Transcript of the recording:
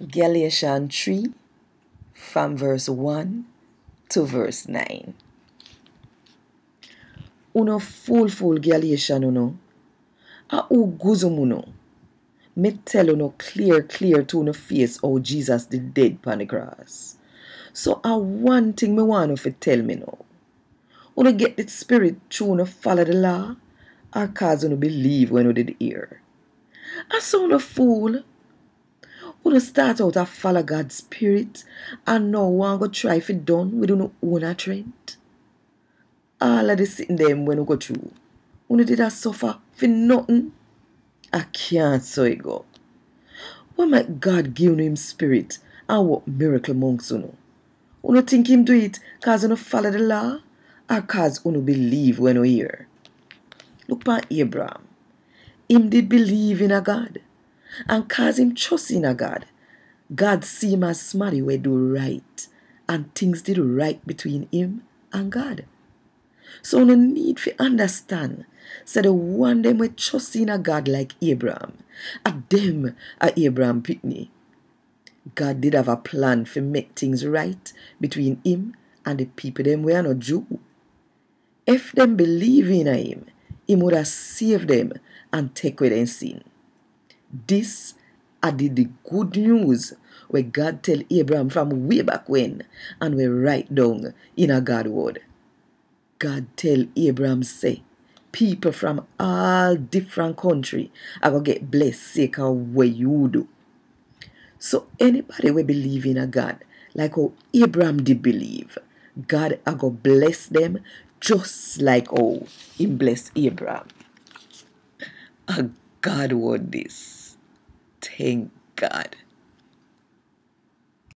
Galatians 3 from verse 1 to verse 9. Uno full Galatian uno. A u guzum uno. Me tell uno clear to uno face how Jesus did dead upon the cross. So one thing me want to tell me now. Uno get the spirit through uno follow the law or cause uno believe when uno did hear. I saw uno fool. Uno start out to follow God's spirit and now want go try if it done with uno own trend. All of the sitting them when we go through. Uno did a suffer for nothing. I can't so it go. Why might God give him spirit and what miracle amongst uno? Uno think him do it cause uno follow the law or cause uno believe when we hear? Look at Abraham. Him did believe in a God. And cause him trust in a God. God see him as somebody where do right. And things did right between him and God. So no need to understand. So the one them we trust in a God like Abraham. A Abraham pitney. God did have a plan to make things right between him and the people them we are not Jew. If them believe in him would have saved them and take away their sin. This I did the good news where God tell Abraham from way back when and we write down in a God word. God tell Abraham say, people from all different country are going to get blessed sake of what you do. So anybody will believe in a God, like how Abraham did believe, God are going to bless them just like how he blessed Abraham. A God word this. Thank God.